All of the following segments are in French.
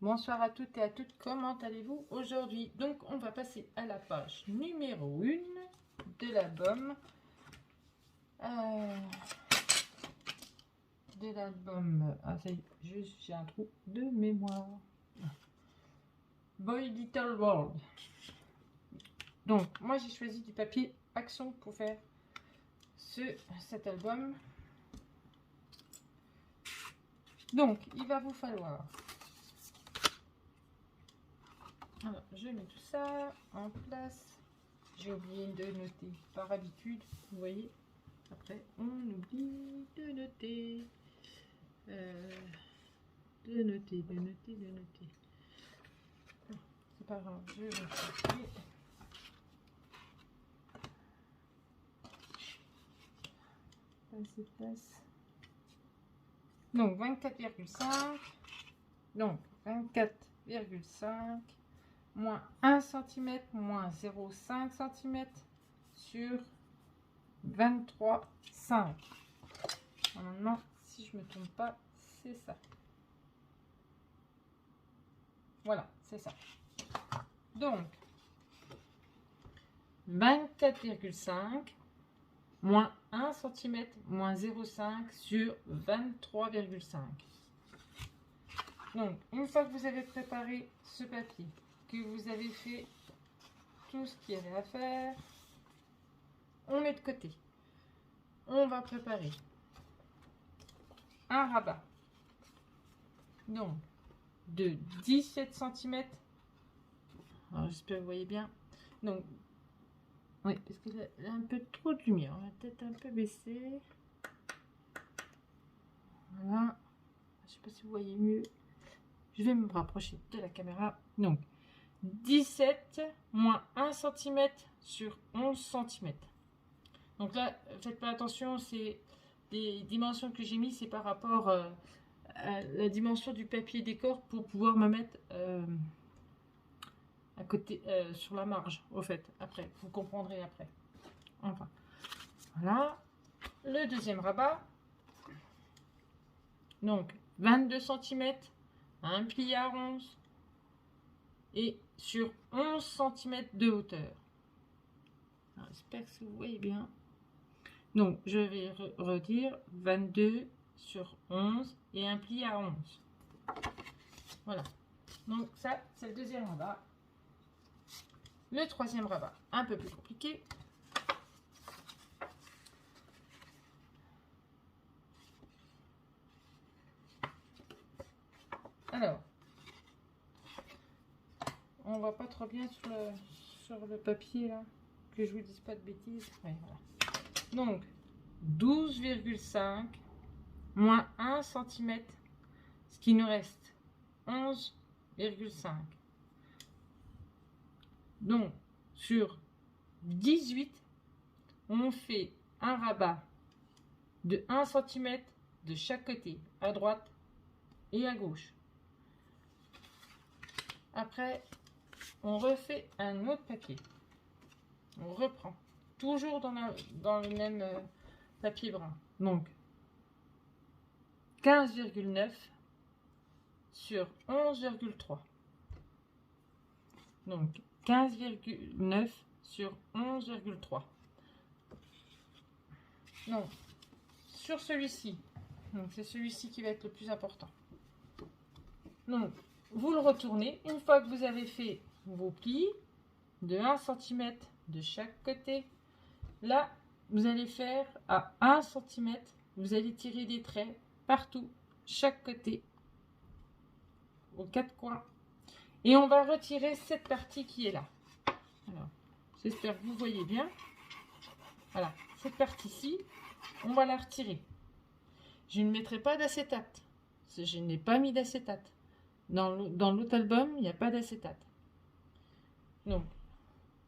Bonsoir à toutes et à toutes, comment allez-vous aujourd'hui? Donc on va passer à la page numéro 1 de l'album. Ah ça y est, j'ai un trou de mémoire. Boy Little World. Donc moi j'ai choisi du papier Action pour faire cet album. Donc il va vous falloir... Alors, je mets tout ça en place. J'ai oublié de noter par habitude, vous voyez. Après, on oublie de noter. De noter. C'est pas grave, je vais noter. Place. Donc, 24,5. Donc, 24,5. Moins 1 cm, moins 0,5 cm sur 23,5. Normalement, si je ne me trompe pas, c'est ça. Voilà, c'est ça. Donc, 24,5 moins 1 cm moins 0,5 sur 23,5. Donc, une fois que vous avez préparé ce papier, que vous avez fait tout ce qu'il y avait à faire, on met de côté. On va préparer un rabat. Donc, de 17 cm. Alors, j'espère que vous voyez bien. Donc, oui, parce qu'il y a un peu trop de lumière. On va peut-être un peu baisser. Voilà. Je ne sais pas si vous voyez mieux. Je vais me rapprocher de la caméra. Donc, 17 moins 1 cm sur 11 cm. Donc là, faites pas attention, c'est les dimensions que j'ai mis, c'est par rapport à la dimension du papier décor pour pouvoir me mettre à côté, sur la marge, au fait, après, vous comprendrez après. Enfin, voilà, le deuxième rabat, donc 22 cm, un pli à 11 et sur 11 cm de hauteur. J'espère que vous voyez bien. Donc, je vais redire 22 sur 11 et un pli à 11. Voilà. Donc, ça, c'est le deuxième rabat. Le troisième rabat, un peu plus compliqué. Alors, on voit pas trop bien sur le papier, là, que je vous dise pas de bêtises. Ouais, voilà. Donc, 12,5 moins 1 cm, ce qui nous reste 11,5. Donc, sur 18, on fait un rabat de 1 cm de chaque côté, à droite et à gauche. Après, on refait un autre papier. On reprend, toujours dans le même papier brun. Donc, 15,9 sur 11,3. Donc, 15,9 sur 11,3. Donc, sur celui-ci, c'est celui-ci qui va être le plus important. Donc, vous le retournez. Une fois que vous avez fait vos plis de 1 cm de chaque côté, là, vous allez faire à 1 cm, vous allez tirer des traits partout, chaque côté, aux quatre coins. Et on va retirer cette partie qui est là. Alors, j'espère que vous voyez bien. Voilà, cette partie-ci, on va la retirer. Je ne mettrai pas d'acétate. Je n'ai pas mis d'acétate. Dans l'autre album, il n'y a pas d'acétate. Donc,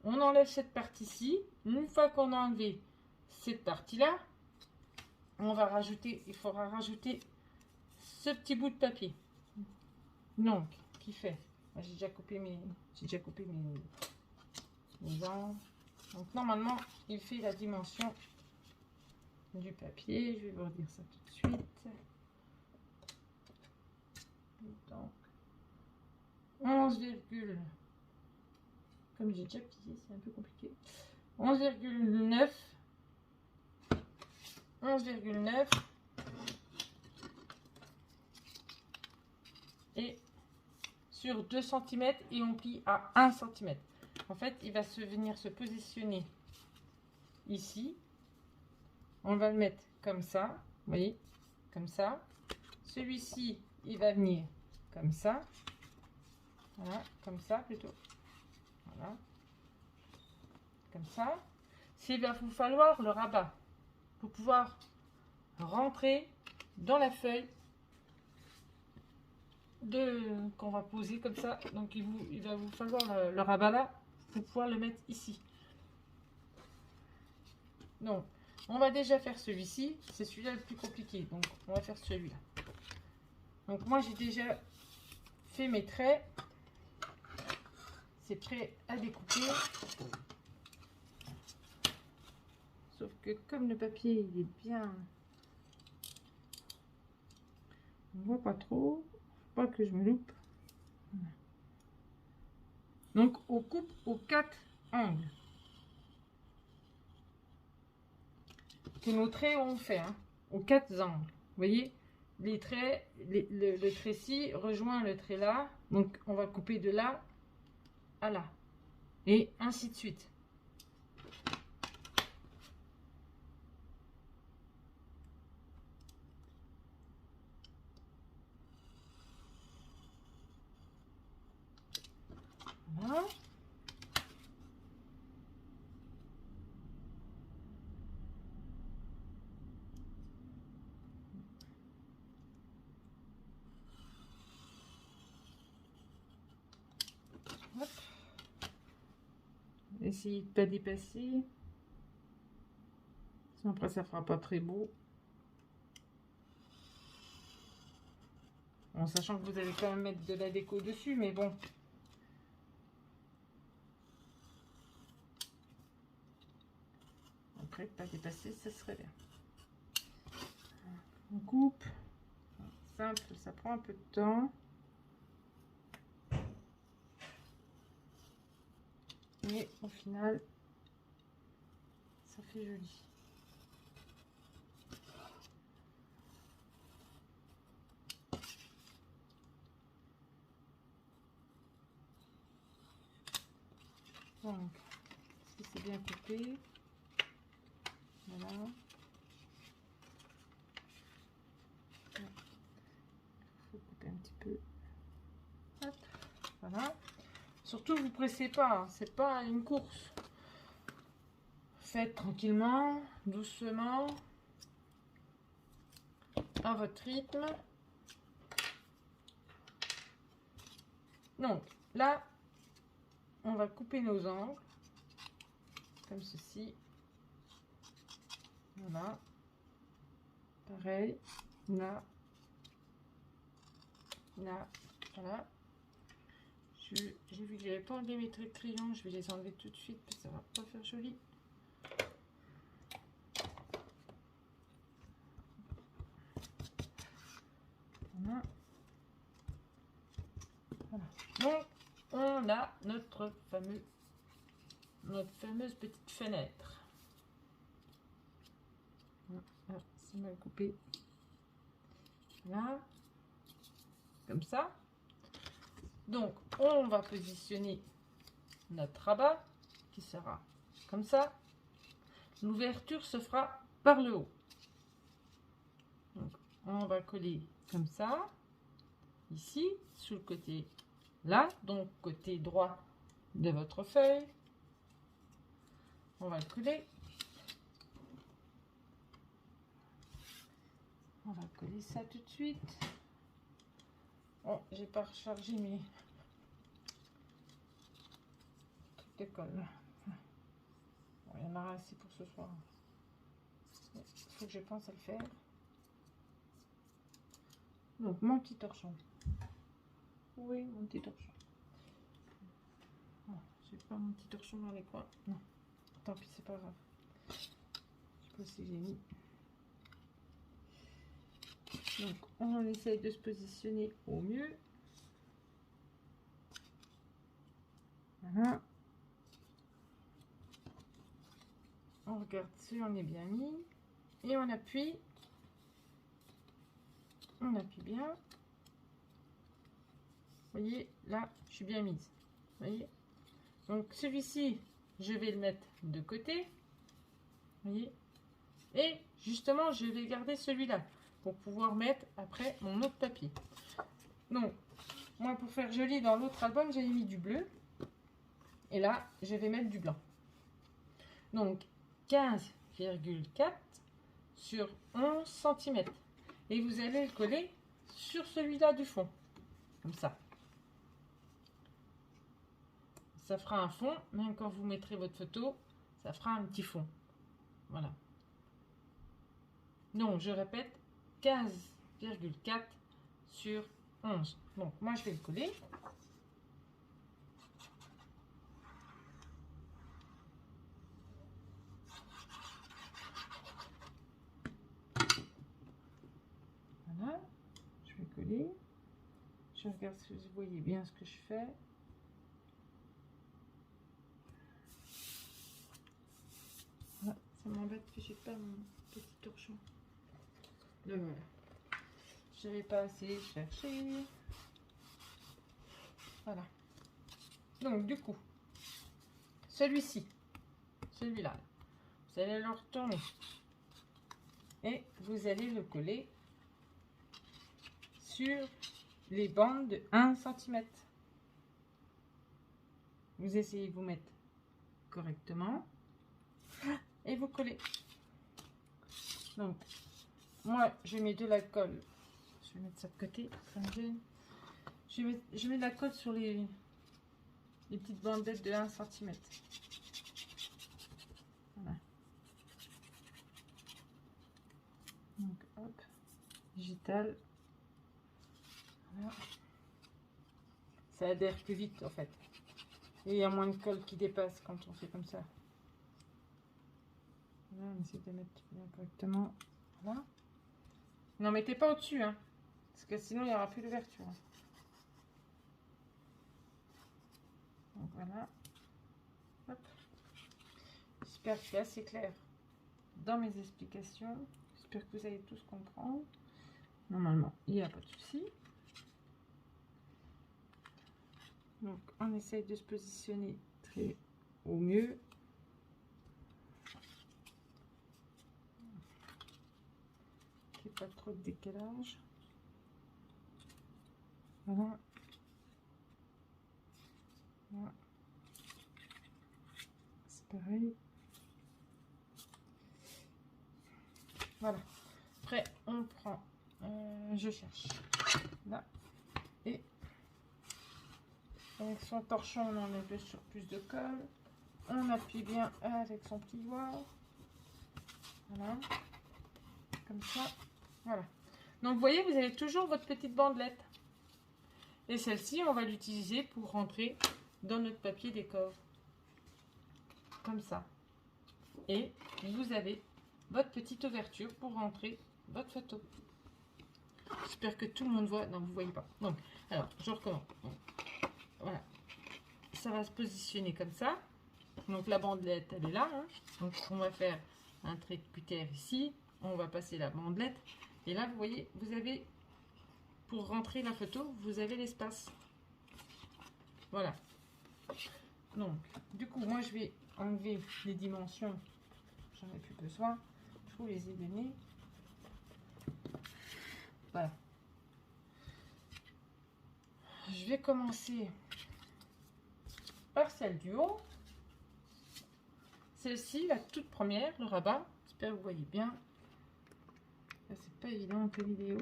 on enlève cette partie-ci. Une fois qu'on a enlevé cette partie-là, on va rajouter, il faudra rajouter ce petit bout de papier. Donc, qui fait... J'ai déjà coupé mes angles. Donc, normalement, il fait la dimension du papier. Je vais vous redire ça tout de suite. Donc, 11, comme j'ai déjà plié, c'est un peu compliqué. 11,9. 11,9. Et sur 2 cm et on plie à 1 cm. En fait, il va venir se positionner ici. On va le mettre comme ça, vous voyez, comme ça. Celui-ci, il va venir comme ça. Voilà, comme ça plutôt. Voilà. Comme ça. S'il va vous falloir le rabat pour pouvoir rentrer dans la feuille qu'on va poser comme ça. Donc il va vous falloir le rabat là pour pouvoir le mettre ici. Donc on va déjà faire celui-ci, c'est celui-là le plus compliqué, donc on va faire celui-là. Donc moi j'ai déjà fait mes traits, c'est prêt à découper. Sauf que comme le papier il est bien, on voit pas trop, faut pas que je me loupe. Donc on coupe aux 4 angles que nos traits ont fait, hein, aux 4 angles. Vous voyez, les traits, le trait-ci rejoint le trait là, donc on va couper de là à là, et ainsi de suite. Voilà. Hop. Essayez de ne pas dépasser. Sinon après ça fera pas très beau. En sachant que vous allez quand même mettre de la déco dessus, mais bon. Après, pas dépasser, ça serait bien. On coupe. Simple, ça prend un peu de temps. Mais au final, ça fait joli. Donc, si c'est bien coupé, voilà. Il faut couper un petit peu. Hop, voilà. Surtout, vous pressez pas, hein, c'est pas une course. Faites tranquillement, doucement, à votre rythme. Donc, là, on va couper nos angles, comme ceci. Voilà. Pareil, là, là, voilà. J'ai vu que j'avais pas enlevé mes traits de crayon, je vais les enlever tout de suite parce que ça va pas faire joli. Voilà. Voilà. Donc on a notre fameuse petite fenêtre. Voilà, c'est mal coupé. Voilà. Comme ça. Donc, on va positionner notre rabat qui sera comme ça. L'ouverture se fera par le haut. Donc, on va coller comme ça, ici, sous le côté là, donc côté droit de votre feuille. On va le coller. On va coller ça tout de suite. Bon, j'ai pas rechargé mes trucs de colle. Bon, il y en aura assez pour ce soir. Il faut que je pense à le faire. Donc mon petit torchon. Oui, mon petit torchon. J'ai pas mon petit torchon dans les coins. Non. Tant pis, c'est pas grave. Je sais pas si j'ai mis. Donc on essaye de se positionner au mieux. Voilà. On regarde si on est bien mis. Et on appuie. On appuie bien. Vous voyez, là, je suis bien mise. Vous voyez. Donc, celui-ci, je vais le mettre de côté. Vous voyez. Et justement, je vais garder celui-là pour pouvoir mettre après mon autre papier. Donc, moi, pour faire joli dans l'autre album, j'ai mis du bleu. Et là, je vais mettre du blanc. Donc, 15,4 sur 11 cm. Et vous allez le coller sur celui-là du fond. Comme ça. Ça fera un fond. Même quand vous mettrez votre photo, ça fera un petit fond. Voilà. Donc, je répète, 15,4 sur 11. Donc, moi, je vais le coller. Voilà. Je vais coller. Je regarde si vous voyez bien ce que je fais. Voilà. Ça m'embête que j'ai pas mon petit torchon. Le voilà. Je vais pas assez chercher. Voilà. Donc du coup, celui-ci, celui-là, vous allez le retourner et vous allez le coller sur les bandes de 1 cm. Vous essayez de vous mettre correctement et vous collez. Donc, moi, je mets de la colle. Je vais mettre ça de côté. Je mets de la colle sur les petites bandelettes de 1 cm. Voilà. Donc, hop, digital. Voilà. Ça adhère plus vite en fait. Et il y a moins de colle qui dépasse quand on fait comme ça. Voilà, on essaie de mettre bien correctement. Voilà. N'en mettez pas au-dessus, hein, parce que sinon il n'y aura plus d'ouverture. Donc voilà. Hop. J'espère que c'est assez clair dans mes explications. J'espère que vous allez tous comprendre. Normalement, il n'y a pas de souci. Donc, on essaye de se positionner très au mieux. Qu'il n'y ait pas trop de décalage. Voilà. Voilà. C'est pareil. Voilà. Après, on prend... je cherche. Là. Et... avec son torchon, on enlève le surplus de colle. On appuie bien avec son plioir. Voilà. Comme ça. Voilà. Donc, vous voyez, vous avez toujours votre petite bandelette. Et celle-ci, on va l'utiliser pour rentrer dans notre papier décor. Comme ça. Et vous avez votre petite ouverture pour rentrer votre photo. J'espère que tout le monde voit. Non, vous ne voyez pas. Donc, alors, je recommence. Donc, voilà. Ça va se positionner comme ça. Donc, la bandelette, elle est là. Hein. Donc, on va faire un trait de cutter ici. On va passer la bandelette. Et là, vous voyez, vous avez, pour rentrer la photo, vous avez l'espace. Voilà. Donc, du coup, moi, je vais enlever les dimensions. J'en ai plus besoin. Je vous les ai données. Voilà. Je vais commencer par celle du haut. Celle-ci, la toute première, le rabat. J'espère que vous voyez bien. C'est pas évident que vidéo.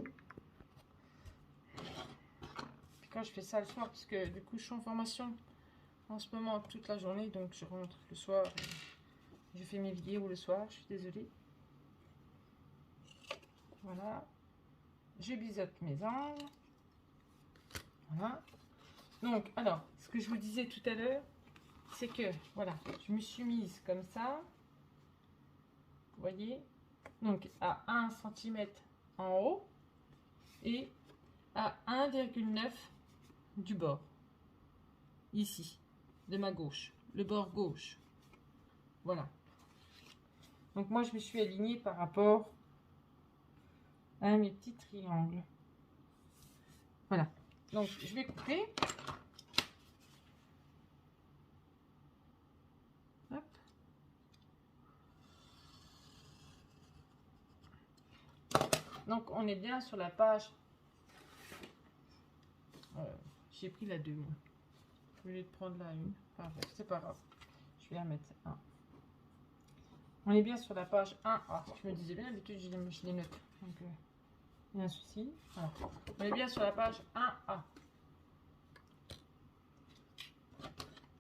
Puis quand je fais ça le soir, parce que du coup je suis en formation en ce moment toute la journée, donc je rentre le soir. Je fais mes vidéos le soir, je suis désolée. Voilà. Je biseaute mes angles. Voilà. Donc, alors, ce que je vous disais tout à l'heure, c'est que, voilà, je me suis mise comme ça. Vous voyez? Donc, à 1 cm en haut et à 1,9 du bord. Ici. de ma gauche, le bord gauche. Voilà. Donc moi je me suis alignée par rapport à mes petits triangles. Voilà. Donc je vais couper. Hop. Donc on est bien sur la page. J'ai pris la 2 moi. Au lieu de prendre la 1. Enfin bref, c'est pas grave. Je vais la mettre 1. On est bien sur la page 1A. Je me disais bien, d'habitude je les note. Donc il y a un souci. Voilà. On est bien sur la page 1A.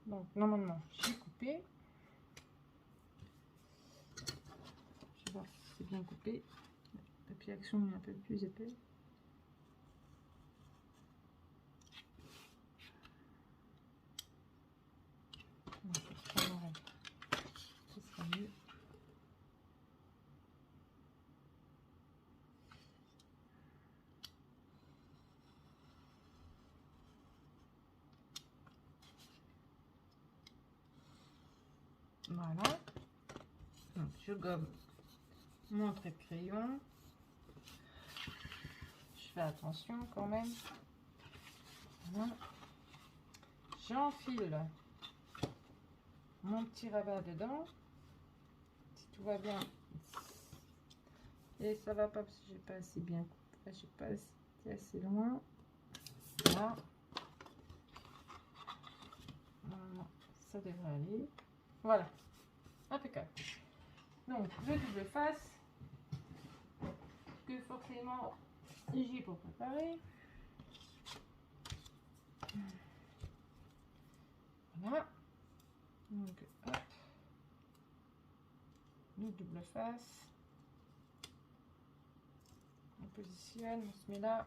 Donc normalement j'ai coupé. Je vais voir si c'est bien coupé. Le papier action est un peu plus épais. Ce sera mieux. Voilà. Donc, je gomme mon trait de crayon. Je fais attention quand même. Voilà. J'enfile mon petit rabat dedans. Si tout va bien. Et ça va pas parce que j'ai pas assez bien coupé. J'ai pas été assez loin. Voilà. Normalement, ça devrait aller. Voilà. Impeccable. Donc, le double face. Que forcément, j'ai pour préparer. Voilà. Donc, hop. Le double face. On positionne, on se met là.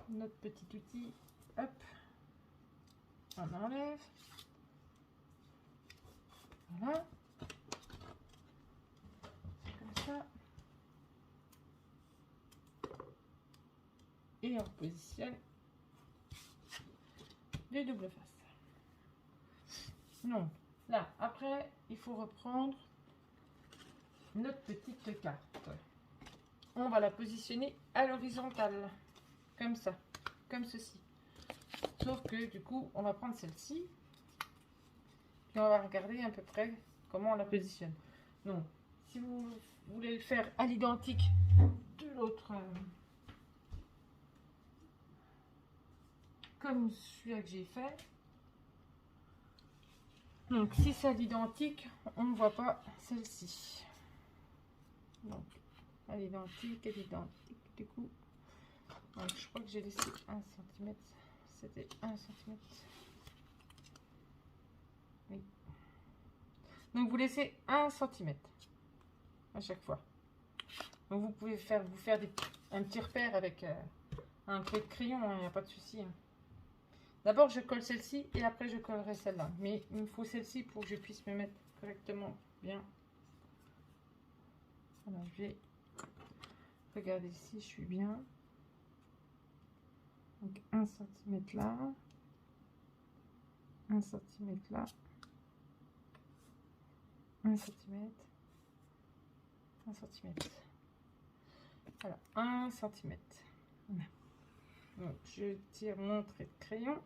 Notre petit outil. Hop. On enlève. Voilà. Comme ça. Et on positionne les doubles faces. Donc là, après, il faut reprendre notre petite carte. On va la positionner à l'horizontale, comme ça, comme ceci. Sauf que du coup, on va prendre celle-ci et on va regarder à peu près comment on la positionne. Donc, si vous voulez le faire à l'identique de l'autre, comme celui-là que j'ai fait. Donc, si c'est à l'identique, on ne voit pas celle-ci. Donc, à l'identique, du coup. Donc, je crois que j'ai laissé 1 cm. C'était 1 cm. Oui. Donc, vous laissez 1 cm à chaque fois. Donc, vous pouvez vous faire un petit repère avec un trait de crayon, il n'y a pas de souci. Hein. D'abord, je colle celle-ci et après, je collerai celle-là. Mais il me faut celle-ci pour que je puisse me mettre correctement bien. Alors, je vais regarder si je suis bien. Donc, 1 cm là. 1 cm là. 1 cm. 1 cm. Voilà, 1 cm. Voilà. Donc, je tire mon trait de crayon.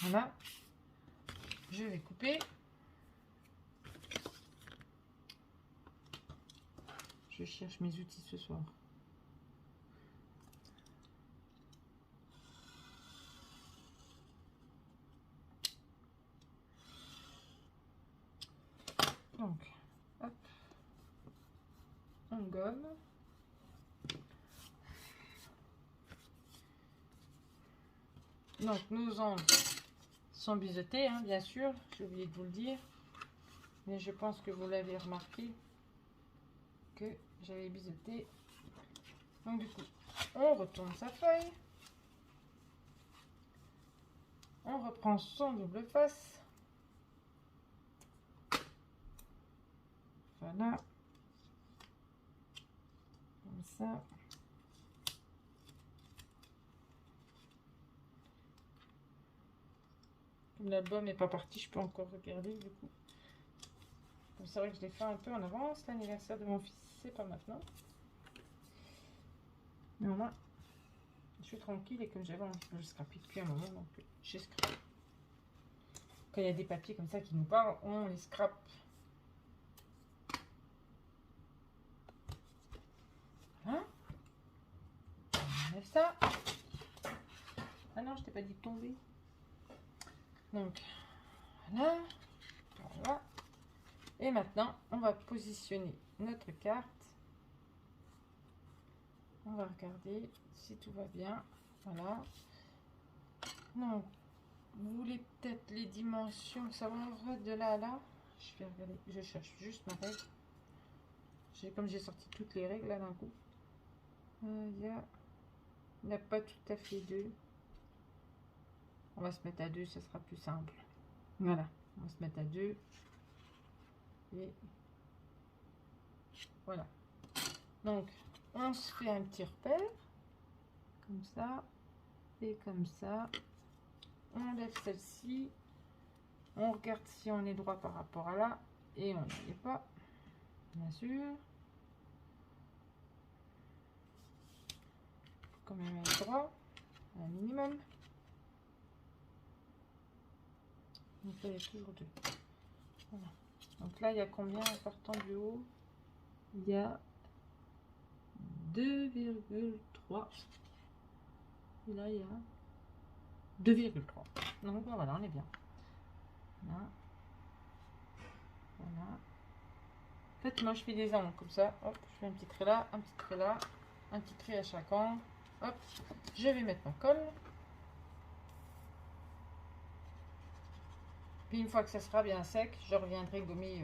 Voilà. Je vais couper. Je cherche mes outils ce soir. Donc, hop. On gomme. Donc, nos angles sont biseautés, hein, bien sûr. J'ai oublié de vous le dire. Mais je pense que vous l'avez remarqué que j'avais biseauté. Donc, du coup, on retourne sa feuille. On reprend son double face. Voilà. Comme ça. Comme l'album n'est pas parti, je peux encore regarder du coup. C'est vrai que je l'ai fait un peu en avance. L'anniversaire de mon fils, c'est pas maintenant. Mais au moins, je suis tranquille et comme j'avais envie de le scraper depuis un moment, donc j'ai scrapé. Quand il y a des papiers comme ça qui nous parlent, on les scrape. Voilà. On enlève ça. Ah non, je t'ai pas dit de tomber. Donc, voilà. Voilà. Et maintenant, on va positionner notre carte. On va regarder si tout va bien. Voilà. Donc, vous voulez peut-être les dimensions, savoir de là à là. Je vais regarder, je cherche juste ma règle. Comme j'ai sorti toutes les règles là d'un coup. Il n'y a pas tout à fait deux. On va se mettre à deux, ça sera plus simple. Voilà, on va se mettre à deux. Et voilà. Donc, on se fait un petit repère. Comme ça. Et comme ça. On lève celle-ci. On regarde si on est droit par rapport à là. Et on n'y est pas. Bien sûr. Quand même être droit. Un minimum. Donc là, il y a toujours deux. Voilà. Donc là, il y a combien en partant du haut? Il y a 2,3. Et là, il y a 2,3. Donc voilà, on est bien. Là. Voilà. En fait, moi, je fais des angles comme ça. Hop, je fais un petit trait là, un petit trait là, un petit trait à chaque angle. Hop, je vais mettre ma colle. Puis une fois que ça sera bien sec, je reviendrai gommer.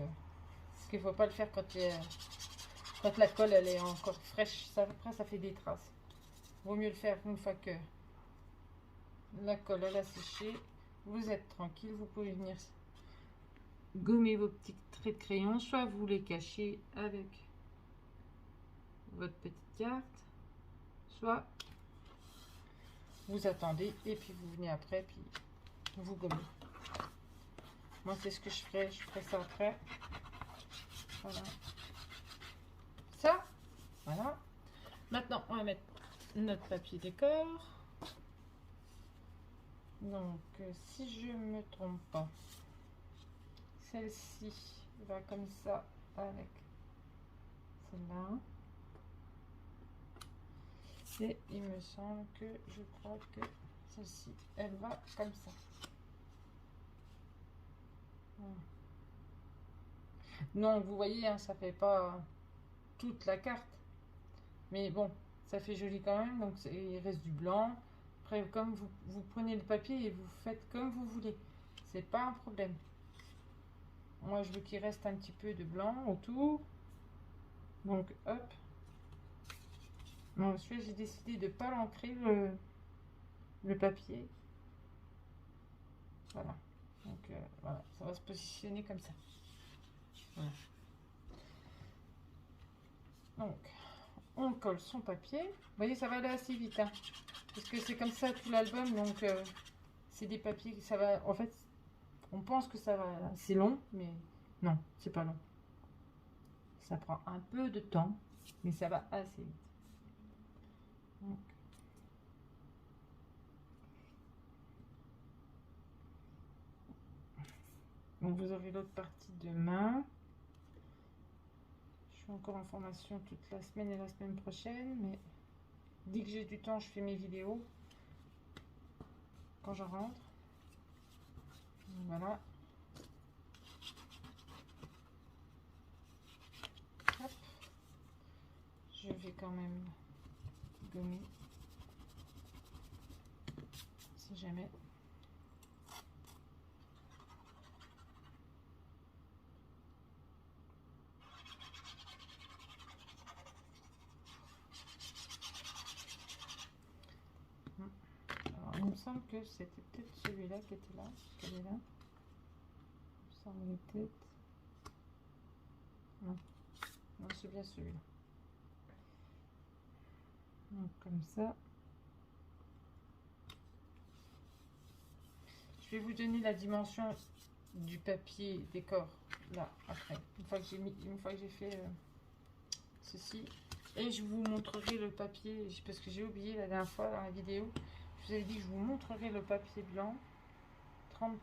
Parce qu'il ne faut pas le faire quand la colle elle est encore fraîche. Ça, après, ça fait des traces. Vaut mieux le faire une fois que la colle elle a séché. Vous êtes tranquille, vous pouvez venir gommer vos petits traits de crayon. Soit vous les cachez avec votre petite carte, soit vous attendez et puis vous venez après, puis vous gommez. Moi, c'est ce que je ferai ça après. Voilà. Ça, voilà. Maintenant, on va mettre notre papier décor. Donc, si je ne me trompe pas, celle-ci va comme ça avec celle-là. Et il me semble que je crois que celle-ci, elle va comme ça. Voilà. Non, vous voyez, hein, ça fait pas toute la carte. Mais bon, ça fait joli quand même. Donc, il reste du blanc. Après, comme vous prenez le papier et vous faites comme vous voulez. C'est pas un problème. Moi, je veux qu'il reste un petit peu de blanc autour. Donc, hop. Ensuite, j'ai décidé de ne pas l'ancrer le papier. Voilà. Donc, voilà, ça va se positionner comme ça. Voilà. Donc, on colle son papier. Vous voyez, ça va aller assez vite. Hein, parce que c'est comme ça tout l'album. Donc, c'est des papiers. Ça va. En fait, on pense que ça va. C'est long, mais non, c'est pas long. Ça prend un peu de temps, mais ça va assez vite. Donc vous aurez l'autre partie demain. Je suis encore en formation toute la semaine et la semaine prochaine, mais dès que j'ai du temps, je fais mes vidéos quand je rentre. Donc voilà. Hop. Je vais quand même gommer, si jamais. Alors, il me semble que c'était peut-être celui-là qui était là. Quel est là? Il me semble peut-être. Non, non, c'est bien celui-là. Donc comme ça. Je vais vous donner la dimension du papier décor là après. Une fois que j'ai fait ceci. Et je vous montrerai le papier, parce que j'ai oublié la dernière fois dans la vidéo. Je vous avais dit que je vous montrerai le papier blanc. 30-30.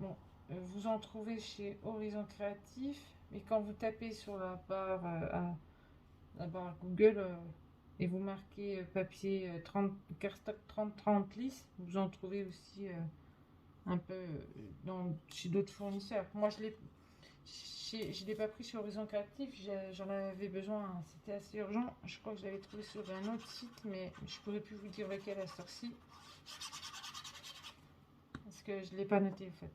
Bon, vous en trouvez chez Horizon Créatif. Mais quand vous tapez sur la barre Google et vous marquez papier 30 lisse, vous en trouvez aussi un peu chez d'autres fournisseurs. Moi, je l'ai pas pris sur Horizon Créatif, j'en avais besoin, hein. C'était assez urgent. Je crois que je l'avais trouvé sur un autre site, mais je pourrais plus vous dire lequel à cette heure-ci. Parce que je ne l'ai pas noté en fait.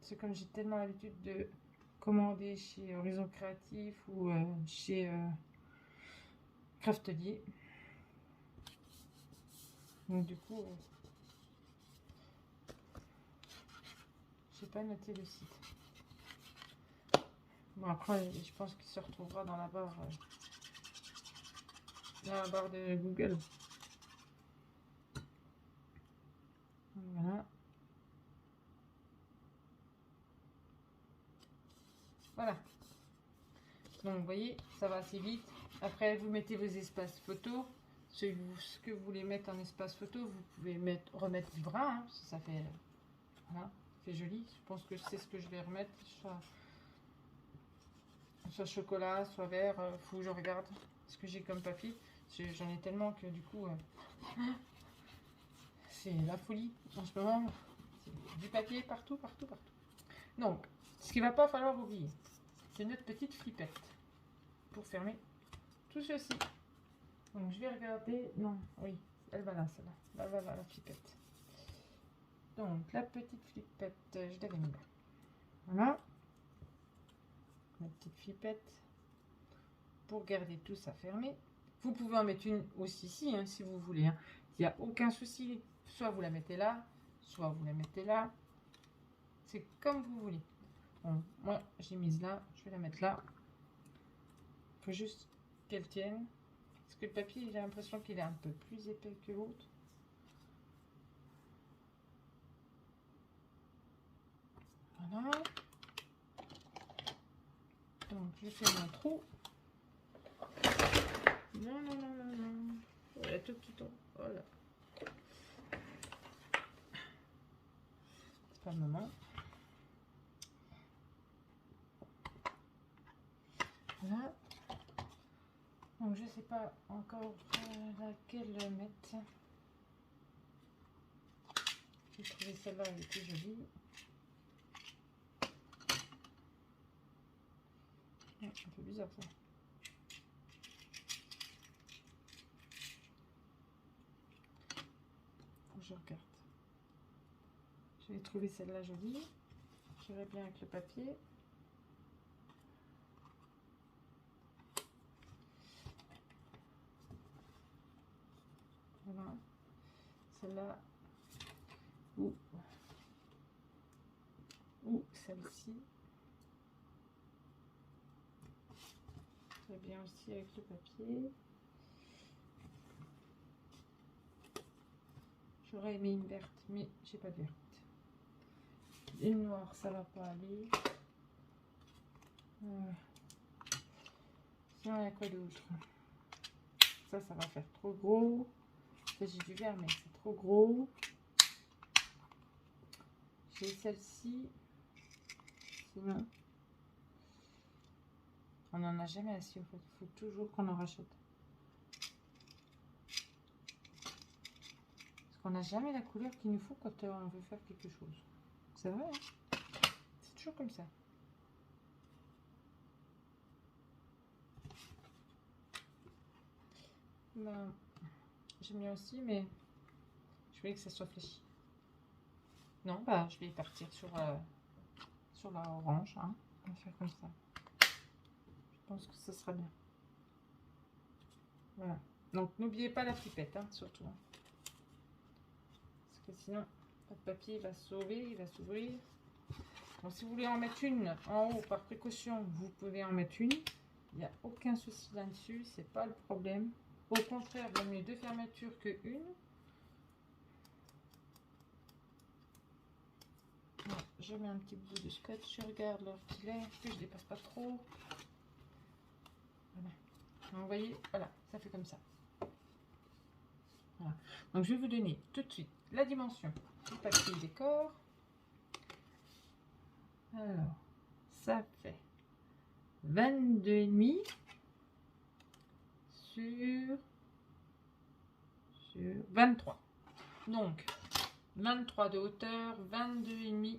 C'est comme j'ai tellement l'habitude de commander chez Horizon Créatif ou chez Craftelier. Donc du coup, j'ai pas noté le site. Bon après, je pense qu'il se retrouvera dans la barre de Google. Voilà. Voilà. Donc vous voyez, ça va assez vite. Après, vous mettez vos espaces photos. Ce que vous voulez mettre en espace photo, vous pouvez remettre du brun, hein, ça fait, voilà, ça fait joli. Je pense que c'est ce que je vais remettre, soit chocolat, soit vert. Faut que je regarde ce que j'ai comme papier. J'en ai tellement que du coup, c'est la folie en ce moment. Du papier partout, partout, partout. Donc, ce qu'il va pas falloir oublier, c'est notre petite flippette pour fermer tout ceci. Donc je vais regarder, non, oui, elle va là, celle-là, là, la flippette. Donc la petite flippette, je l'avais mis là. Voilà, la petite flippette pour garder tout ça fermé. Vous pouvez en mettre une aussi ici, hein, si vous voulez. Hein. Il n'y a aucun souci, soit vous la mettez là, soit vous la mettez là. C'est comme vous voulez. Bon, moi, j'ai mise là, je vais la mettre là. Il faut juste qu'elle tienne. Parce que le papier, j'ai l'impression qu'il est un peu plus épais que l'autre. Voilà. Donc, je fais mon trou. Non, non, non, non, non. Il y a tout qui tombe. Voilà. C'est pas le moment. Voilà. Donc, je sais pas encore laquelle mettre. J'ai trouvé celle-là, elle était jolie. Un peu bizarre ça. Faut que je regarde. J'avais trouvé celle-là jolie. J'irai bien avec le papier. Voilà. Celle-là. Ou celle-ci. Très bien aussi avec le papier. J'aurais aimé une verte, mais j'ai pas de verte. Une noire, ça va pas aller. Sinon, il y a quoi d'autre? Ça va faire trop gros. Ça, j'ai du vert, mais c'est trop gros. J'ai celle-ci. Sinon, on n'en a jamais assez. En fait, il faut toujours qu'on en rachète. Parce qu'on n'a jamais la couleur qu'il nous faut quand on veut faire quelque chose. C'est vrai, hein? C'est toujours comme ça. Ben, j'aime bien aussi, mais je voulais que ça soit fléchi. Non, bah, je vais partir sur la orange. Hein. On va faire comme ça. Je pense que ça sera bien. Voilà. Donc, n'oubliez pas la pipette, hein, surtout. Hein. Parce que sinon, votre papier va se sauver, il va s'ouvrir. Donc, si vous voulez en mettre une en haut par précaution, vous pouvez en mettre une. Il n'y a aucun souci là-dessus, c'est pas le problème. Au contraire, il vaut mieux deux fermetures que une. je mets un petit bout de scotch, je regarde leur filet, que je dépasse pas trop. Voilà. Donc, vous voyez, voilà, ça fait comme ça. Voilà. Donc je vais vous donner tout de suite la dimension du papier décor. Alors, ça fait 22,5 sur 23. Donc 23 de hauteur, 22,5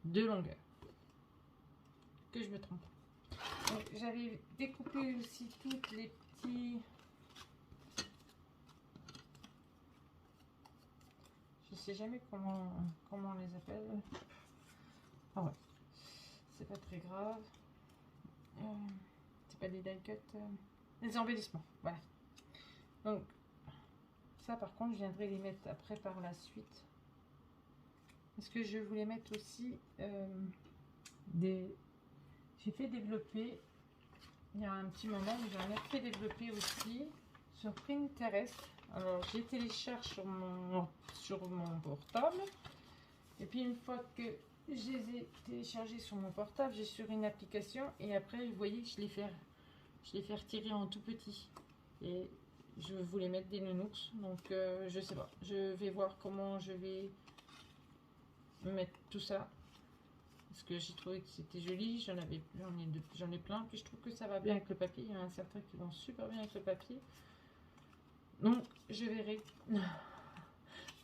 de longueur. Que je me trompe. J'avais découpé aussi toutes les petits... Je sais jamais comment on les appelle. Ah ouais, c'est pas très grave. C'est pas des die cut, les embellissements. Voilà. Donc ça par contre je viendrai les mettre après par la suite. Est-ce que je voulais mettre aussi j'ai fait développer il y a un petit moment, j'en ai fait développer aussi sur Pinterest. Alors j'ai téléchargé sur mon portable, et puis une fois que je les ai téléchargés sur mon portable, j'ai sur une application, et après vous voyez je les fais retirer en tout petit, et je voulais mettre des nounours. Donc je sais pas, je vais voir comment je vais mettre tout ça, parce que j'ai trouvé que c'était joli. J'en ai plein, puis je trouve que ça va bien avec le papier. Il y en a certains qui vont super bien avec le papier, donc je verrai.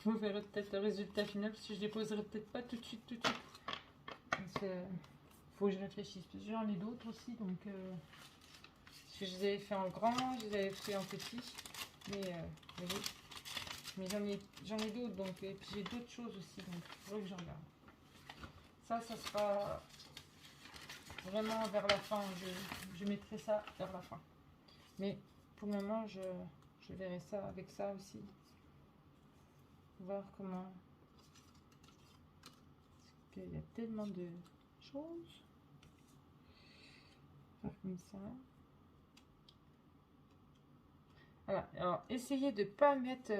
Vous verrez peut-être le résultat final, parce que je les poserai peut-être pas tout de suite. Faut que je réfléchisse, parce que j'en ai d'autres aussi, donc parce que je les avais fait en grand, je les avais fait en petit, mais j'en ai d'autres, donc, et puis j'ai d'autres choses aussi, donc il faudrait que je regarde. Ça sera vraiment vers la fin. Je mettrai ça vers la fin, mais pour le moment je verrai ça avec ça aussi, voir comment, parce qu'il y a tellement de choses. Faire comme ça. Voilà. Alors essayez de pas mettre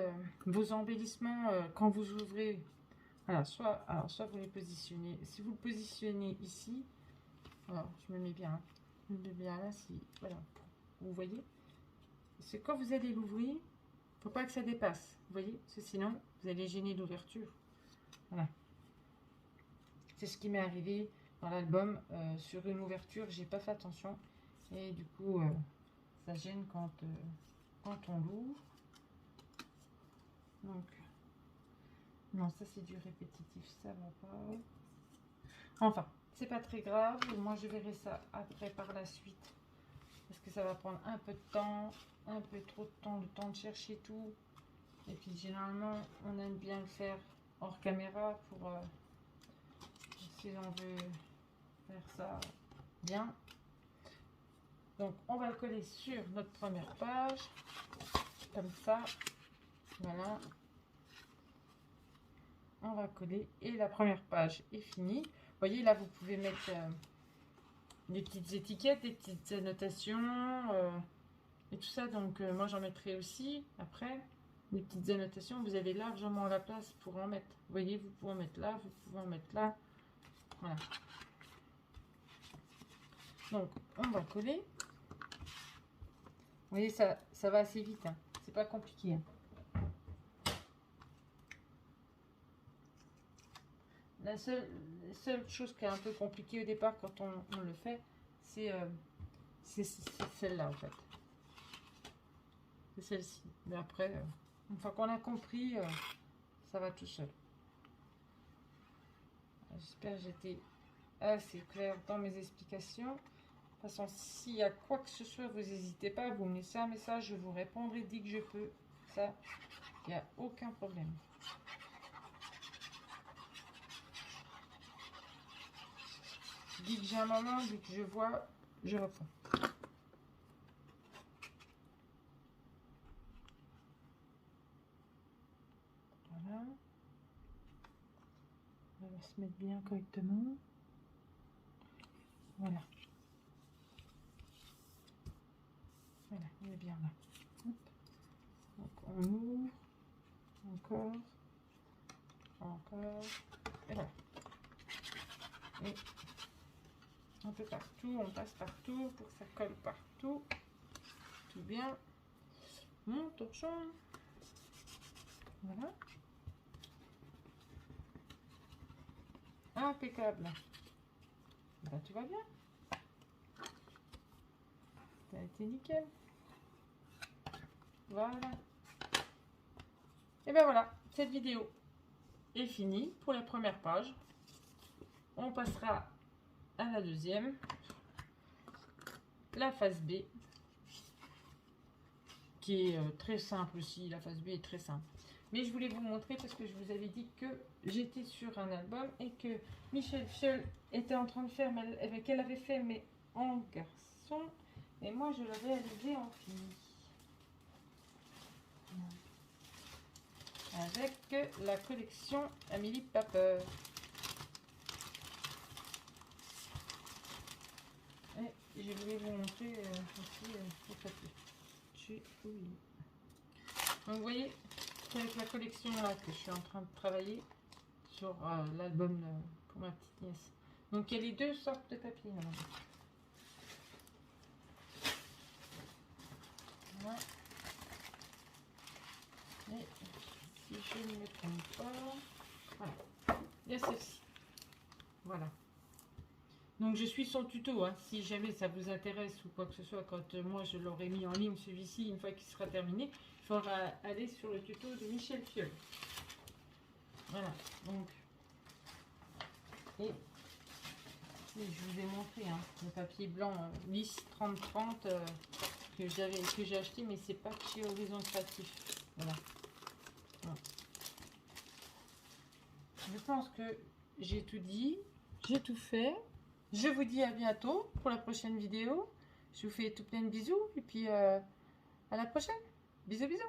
vos embellissements quand vous ouvrez. Voilà, soit vous les positionnez, si vous le positionnez ici, alors je me mets bien, je me mets bien là, si, voilà, vous voyez, c'est quand vous allez l'ouvrir, faut pas que ça dépasse, vous voyez, parce que sinon vous allez gêner l'ouverture. Voilà, c'est ce qui m'est arrivé dans l'album, sur une ouverture, j'ai pas fait attention, et du coup ça gêne quand on l'ouvre. Donc non, ça c'est du répétitif, ça va pas. Enfin, c'est pas très grave. Moi, je verrai ça après par la suite, parce que ça va prendre un peu de temps, un peu trop de temps, le temps de chercher tout. Et puis généralement, on aime bien le faire hors caméra pour si l'on veut faire ça bien. Donc, on va le coller sur notre première page, comme ça. Voilà. On va coller et la première page est finie. Vous voyez là, vous pouvez mettre des petites étiquettes, des petites annotations et tout ça. Donc moi j'en mettrai aussi après des petites annotations. Vous avez largement la place pour en mettre. Vous voyez, vous pouvez en mettre là, vous pouvez en mettre là. Voilà. Donc on va coller. Vous voyez, ça va assez vite, hein. C'est pas compliqué, hein. La seule chose qui est un peu compliquée au départ quand on le fait, c'est celle-là en fait. C'est celle-ci. Mais après, une fois qu'on a compris, ça va tout seul. J'espère que j'étais assez claire dans mes explications. De toute façon, s'il y a quoi que ce soit, vous n'hésitez pas, vous me laissez un message, je vous répondrai dès que je peux. Ça, il n'y a aucun problème. Dès que j'ai un moment, dès que je vois, je réponds. Voilà. On va se mettre bien correctement. Voilà. Voilà, il est bien là. Hop. Donc on ouvre. Encore. Encore. Et voilà. Et un peu partout, on passe partout pour que ça colle partout. Tout bien. Mon torchon. Voilà. Impeccable. Ben, tout va bien. Ça a été nickel. Voilà. Et ben voilà, cette vidéo est finie pour la première page. On passera à la deuxième, la phase B, qui est très simple aussi. La phase B est très simple. Mais je voulais vous montrer parce que je vous avais dit que j'étais sur un album et que Michel Filleul était en train de faire, qu'elle avait fait, mais en garçon. Et moi, je l'avais réalisé en fille. Avec la collection Amélie Paper. Et je voulais vous montrer aussi au papier. Donc vous voyez, c'est avec la collection là que je suis en train de travailler sur l'album pour ma petite nièce. Donc il y a les deux sortes de papier. Voilà. Et si je ne me trompe pas, voilà, il y a celle-ci. Voilà. Donc je suis sur le tuto, hein. Si jamais ça vous intéresse ou quoi que ce soit, quand moi je l'aurai mis en ligne celui-ci, une fois qu'il sera terminé, il faudra aller sur le tuto de Michel Filleul. Voilà, donc, et je vous ai montré hein, le papier blanc lisse 30-30 que j'ai acheté, mais c'est pas chez Horizon Créatif. Voilà. Bon. Je pense que j'ai tout dit, j'ai tout fait. Je vous dis à bientôt pour la prochaine vidéo. Je vous fais tout plein de bisous et puis à la prochaine. Bisous, bisous.